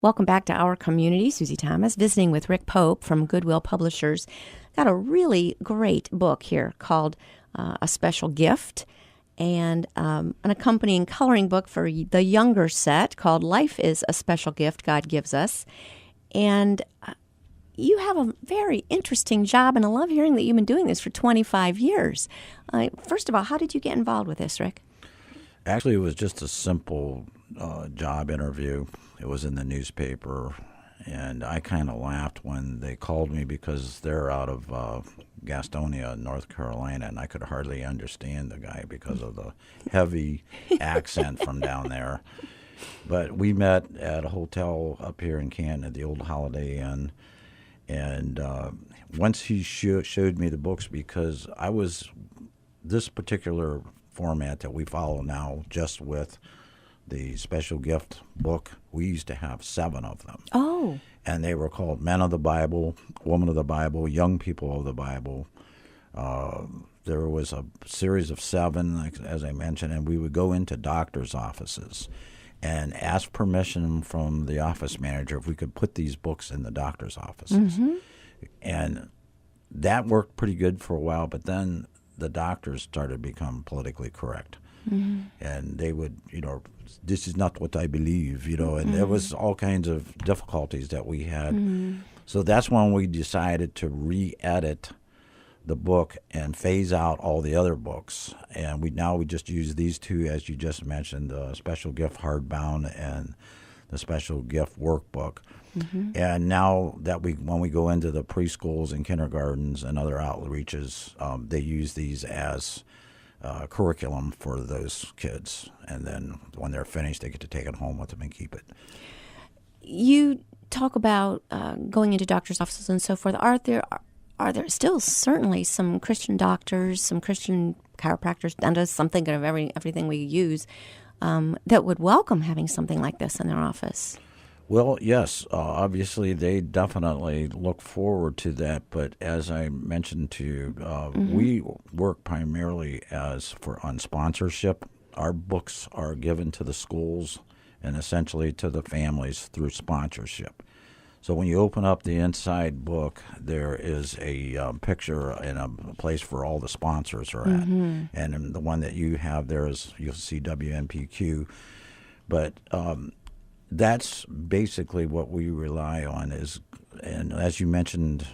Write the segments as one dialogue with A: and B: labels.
A: Welcome back to Our Community. Susie Thomas visiting with Rick Pope from Goodwill Publishers. Got a really great book here called A Special Gift, and an accompanying coloring book for the younger set called Life is a Special Gift God Gives Us. And you have a very interesting job, and I love hearing that you've been doing this for 25 years. First of all, how did you get involved with this, Rick?
B: Actually, it was just a simple job interview. It was in the newspaper, and I kind of laughed when they called me because they're out of Gastonia, North Carolina, and I could hardly understand the guy because of the heavy accent from down there. But we met at a hotel up here in Canton at the old Holiday Inn, and once he showed me the books, because I was this particular format that we follow now, just with the special gift book, we used to have 7 of them.
A: Oh.
B: And they were called Men of the Bible, Women of the Bible, Young People of the Bible. There was a series of 7, as I mentioned, and we would go into doctors' offices and ask permission from the office manager if we could put these books in the doctor's offices. Mm-hmm. And that worked pretty good for a while, but then the doctors started to become politically correct. Mm-hmm. And they would, this is not what I believe, and there was all kinds of difficulties that we had. Mm-hmm. So that's when we decided to re-edit the book and phase out all the other books. And we just use these 2, as you just mentioned, the special gift hardbound and the special gift workbook. Mm-hmm. And now that when we go into the preschools and kindergartens and other outreaches, they use these as curriculum for those kids. And then when they're finished, they get to take it home with them and keep it.
A: You talk about going into doctors' offices and so forth. Are there still certainly some Christian doctors, some Christian chiropractors, dentists, something of everything we use, that would welcome having something like this in their office?
B: Well, yes, obviously they definitely look forward to that. But as I mentioned to you, we work primarily on sponsorship. Our books are given to the schools and essentially to the families through sponsorship. So when you open up the inside book, there is a picture and a place where all the sponsors are at. Mm-hmm. And the one that you have there is, you'll see WNPQ. But that's basically what we rely on and as you mentioned,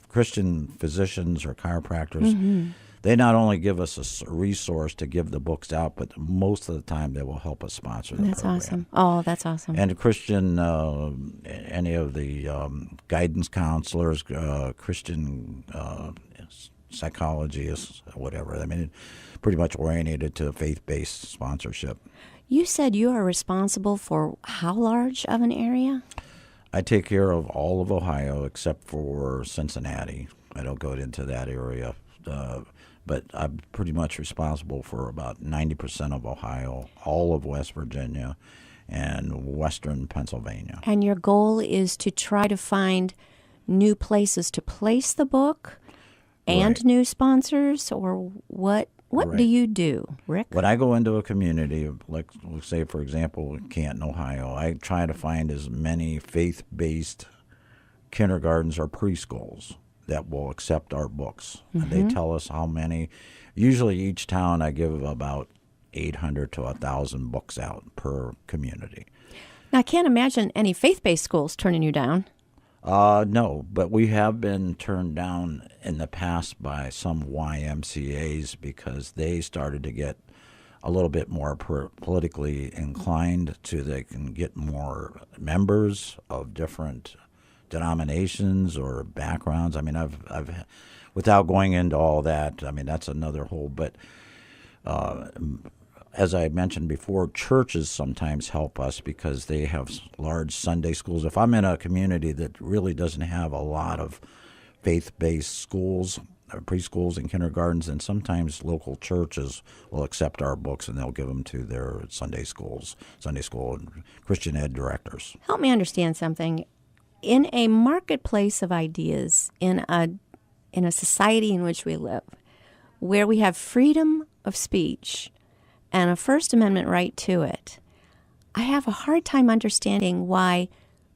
B: Christian physicians or chiropractors, they not only give us a resource to give the books out, but most of the time they will help us sponsor the program.
A: That's awesome. Oh, that's awesome.
B: And Christian, any of the guidance counselors, Christian psychologists, whatever. I mean, pretty much oriented to faith-based sponsorship.
A: You said you are responsible for how large of an area?
B: I take care of all of Ohio except for Cincinnati. I don't go into that area, but I'm pretty much responsible for about 90% of Ohio, all of West Virginia, and western Pennsylvania.
A: And your goal is to try to find new places to place the book and
B: Right.
A: new sponsors, or what? What
B: Right.
A: do you do, Rick?
B: When I go into a community, like let's say, for example, in Canton, Ohio, I try to find as many faith-based kindergartens or preschools that will accept our books. And they tell us how many. Usually each town I give about 800 to 1,000 books out per community.
A: Now, I can't imagine any faith-based schools turning you down.
B: No, but we have been turned down in the past by some YMCAs because they started to get a little bit more politically inclined to they can get more members of different denominations or backgrounds. I mean, I've without going into all that, I mean, that's another whole, but as I mentioned before, churches sometimes help us because they have large Sunday schools. If I'm in a community that really doesn't have a lot of faith-based schools, preschools and kindergartens, and sometimes local churches will accept our books and they'll give them to their Sunday school and Christian ed directors.
A: Help me understand something. In a marketplace of ideas, in a society in which we live, where we have freedom of speech and a First Amendment right to it, I have a hard time understanding why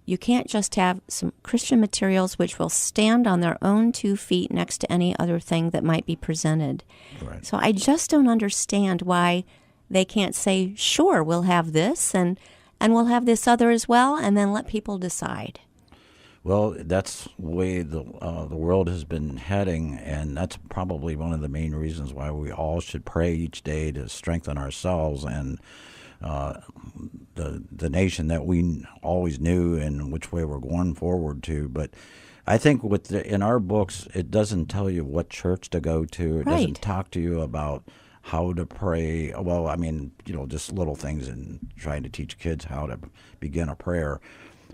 A: you can't just have some Christian materials which will stand on their own 2 feet next to any other thing that might be presented.
B: Right.
A: So I just don't understand why they can't say, sure, we'll have this and we'll have this other as well, and then let people decide.
B: Well, that's the way the world has been heading, and that's probably one of the main reasons why we all should pray each day to strengthen ourselves and the nation that we always knew and which way we're going forward to. But I think in our books, it doesn't tell you what church to go to. It doesn't talk to you about how to pray. Well, I mean, just little things in trying to teach kids how to begin a prayer.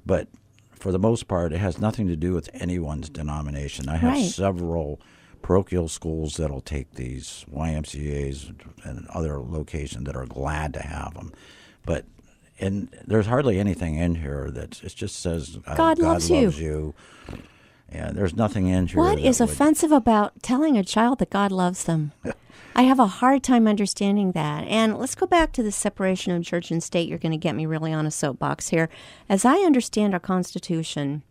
B: But for the most part, it has nothing to do with anyone's denomination. I have several parochial schools that'll take these, YMCAs and other locations that are glad to have them. But there's hardly anything in here that it just says
A: God loves
B: you. And there's nothing in here.
A: What is offensive about telling a child that God loves them? I have a hard time understanding that. And let's go back to the separation of church and state. You're going to get me really on a soapbox here. As I understand our Constitution,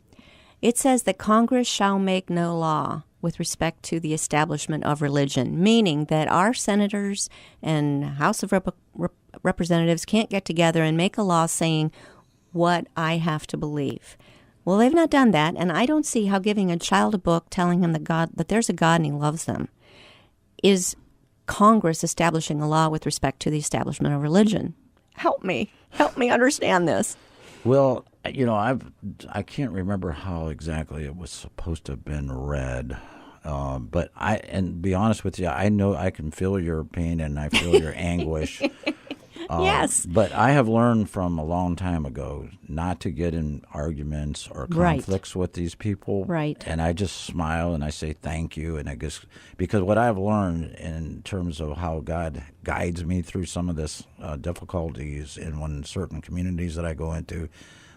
A: it says that Congress shall make no law with respect to the establishment of religion, meaning that our senators and House of Representatives can't get together and make a law saying what I have to believe. Well, they've not done that, and I don't see how giving a child a book telling him that there's a God and he loves them is Congress establishing a law with respect to the establishment of religion. Help me understand this.
B: Well, I can't remember how exactly it was supposed to have been read, but and be honest with you, I know I can feel your pain and I feel your anguish.
A: Yes.
B: But I have learned from a long time ago not to get in arguments or conflicts with these people.
A: Right.
B: And I just smile and I say thank you. And I guess because what I've learned in terms of how God guides me through some of this difficulties in certain communities that I go into,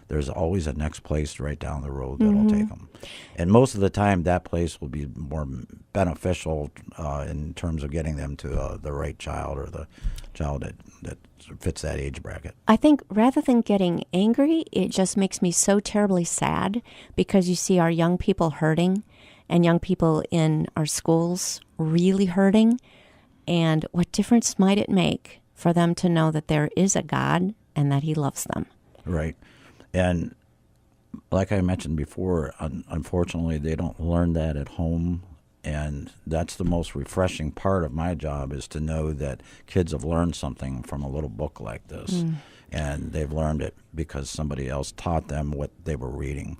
B: there's always a next place right down the road that'll take them. And most of the time, that place will be more beneficial in terms of getting them to the right child or the child that fits that age bracket.
A: I think rather than getting angry, it just makes me so terribly sad because you see our young people hurting and young people in our schools really hurting. And what difference might it make for them to know that there is a God and that he loves them?
B: Right. And like I mentioned before, unfortunately, they don't learn that at home. And that's the most refreshing part of my job is to know that kids have learned something from a little book like this. And they've learned it because somebody else taught them what they were reading.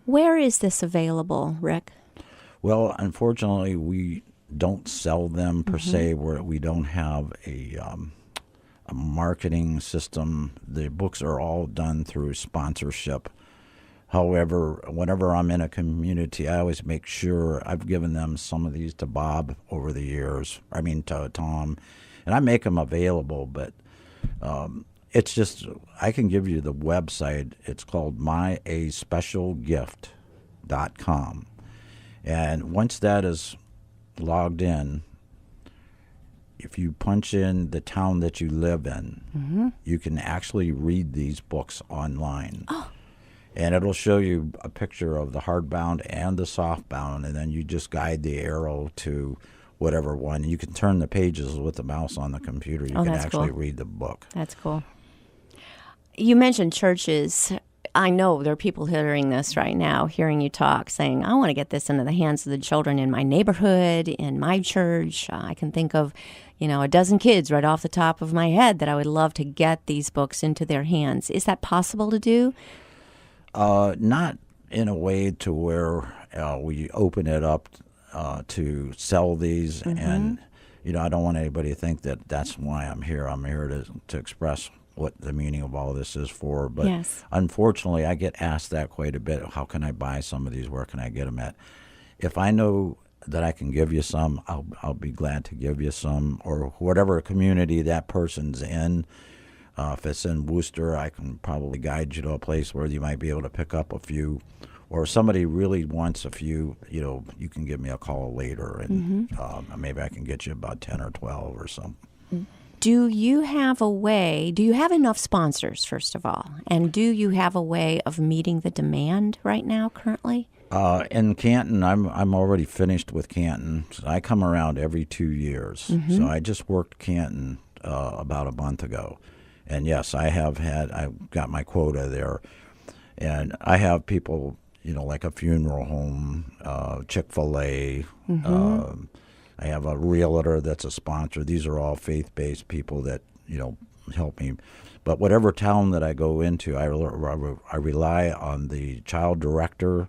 B: Where
A: is this available, Rick?
B: Well, unfortunately, we don't sell them per se. We don't have a marketing system. The books are all done through sponsorship. However, whenever I'm in a community, I always make sure I've given them some of these to Bob over the years. I mean, to Tom. And I make them available, but it's just, I can give you the website. It's called myaspecialgift.com. And once that is logged in, if you punch in the town that you live in, you can actually read these books online.
A: Oh.
B: And it'll show you a picture of the hardbound and the softbound, and then you just guide the arrow to whatever one. You can turn the pages with the mouse on the computer. You can actually read the book.
A: That's cool. You mentioned churches. I know there are people hearing this right now, hearing you talk, saying, I want to get this into the hands of the children in my neighborhood, in my church. I can think of, a dozen kids right off the top of my head that I would love to get these books into their hands. Is that possible to do?
B: Not in a way to where we open it up to sell these. And, I don't want anybody to think that that's why I'm here. I'm here to express what the meaning of all this is for. But unfortunately, I get asked that quite a bit. How can I buy some of these? Where can I get them at? If I know that I can give you some, I'll be glad to give you some, or whatever community that person's in. If it's in Worcester, I can probably guide you to a place where you might be able to pick up a few. Or if somebody really wants a few, you can give me a call later, and maybe I can get you about 10 or 12 or something.
A: Do you have enough sponsors, first of all? And do you have a way of meeting the demand right now currently?
B: In Canton, I'm already finished with Canton. I come around every 2 years.
A: Mm-hmm.
B: So I just worked Canton about a month ago. And yes, I've got my quota there. And I have people, like a funeral home, Chick-fil-A.
A: Mm-hmm.
B: I have a realtor that's a sponsor. These are all faith-based people that, help me. But whatever town that I go into, I rely on the child director,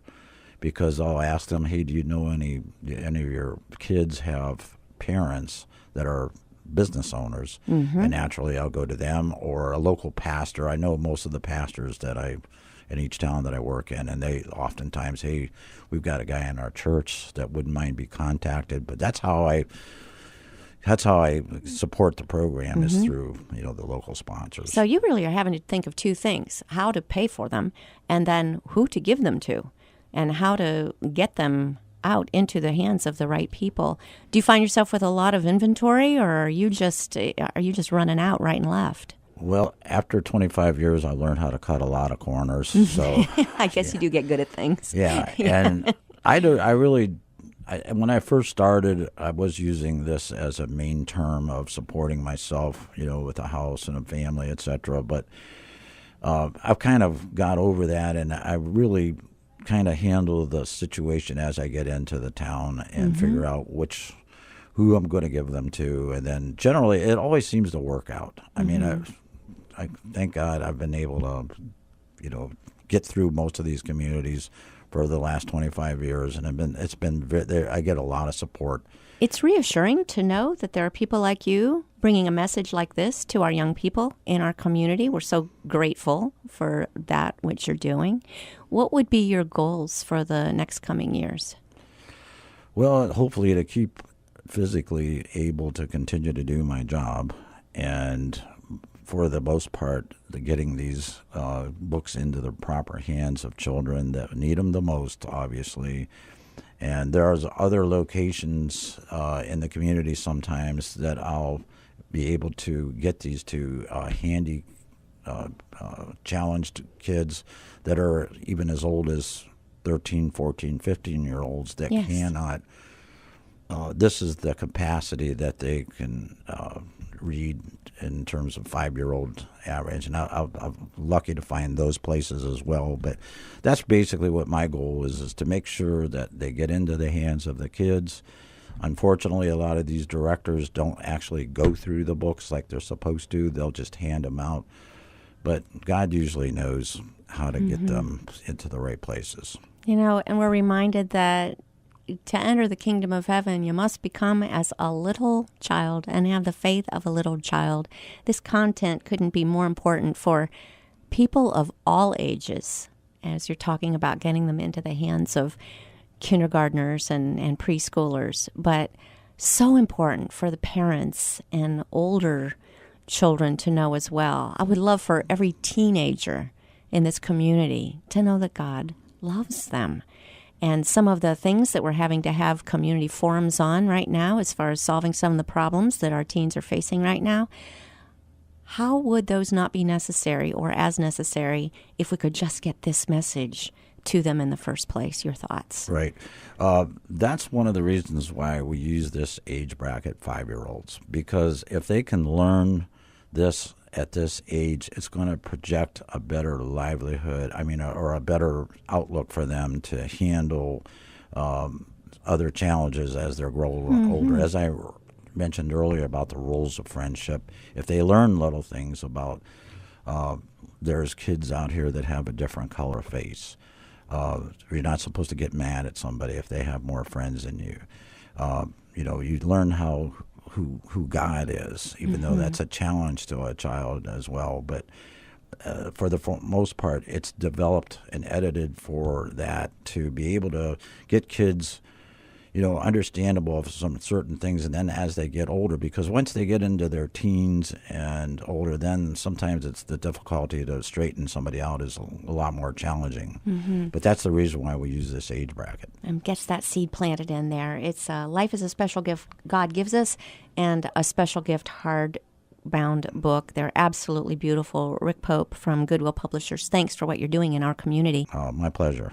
B: because I'll ask them, hey, do you know any of your kids have parents that are business owners?
A: Mm-hmm.
B: And naturally I'll go to them, or a local pastor. I know most of the pastors in each town that I work in, and they oftentimes, hey, we've got a guy in our church that wouldn't mind be contacted. But that's how I support the program, is through the local sponsors.
A: So you really are having to think of two things: how to pay for them, and then who to give them to, and how to get them out into the hands of the right people. Do you find yourself with a lot of inventory, or are you just running out right and left?
B: Well, after 25 years, I learned how to cut a lot of corners. So
A: I guess you do get good at things.
B: Yeah, and when I first started, I was using this as a main term of supporting myself, with a house and a family, etc. But I've kind of got over that, and I really kind of handle the situation as I get into the town and figure out who I'm going to give them to, and then generally it always seems to work out. I mean, I thank God I've been able to, get through most of these communities for the last 25 years, and I get a lot of support.
A: It's reassuring to know that there are people like you bringing a message like this to our young people in our community. We're so grateful for that, which you're doing. What would be your goals for the next coming years?
B: Well, hopefully to keep physically able to continue to do my job, and for the most part, getting these books into the proper hands of children that need them the most, obviously. And there's other locations in the community sometimes that I'll be able to get these to handy, challenged kids that are even as old as 13, 14, 15-year-olds that cannot. This is the capacity that they can read in terms of 5-year-old average, and I'm lucky to find those places as well. But that's basically what my goal is to make sure that they get into the hands of the kids. Unfortunately, a lot of these directors don't actually go through the books like they're supposed to. They'll just hand them out. But God usually knows how to get them into the right places.
A: And we're reminded that to enter the kingdom of heaven, you must become as a little child and have the faith of a little child. This content couldn't be more important for people of all ages, as you're talking about getting them into the hands of kindergartners and preschoolers, but so important for the parents and older children to know as well. I would love for every teenager in this community to know that God loves them. And some of the things that we're having to have community forums on right now, as far as solving some of the problems that our teens are facing right now, how would those not be necessary or as necessary if we could just get this message to them in the first place? Your thoughts?
B: Right. That's one of the reasons why we use this age bracket, 5-year-olds, because if they can learn this at this age, it's going to project a better livelihood, or a better outlook for them to handle other challenges as they're growing older. As I mentioned earlier about the rules of friendship, if they learn little things about there's kids out here that have a different color face. You're not supposed to get mad at somebody if they have more friends than you. You learn who God is, even though that's a challenge to a child as well. But for the most part, it's developed and edited for that, to be able to get kids, understandable of some certain things. And then as they get older, because once they get into their teens and older, then sometimes it's the difficulty to straighten somebody out is a lot more challenging. But that's the reason why we use this age bracket.
A: And gets that seed planted in there. It's life is a special gift God gives us, and a special gift hard bound book. They're absolutely beautiful. Rick Pope from Goodwill Publishers, thanks for what you're doing in our community.
B: My pleasure.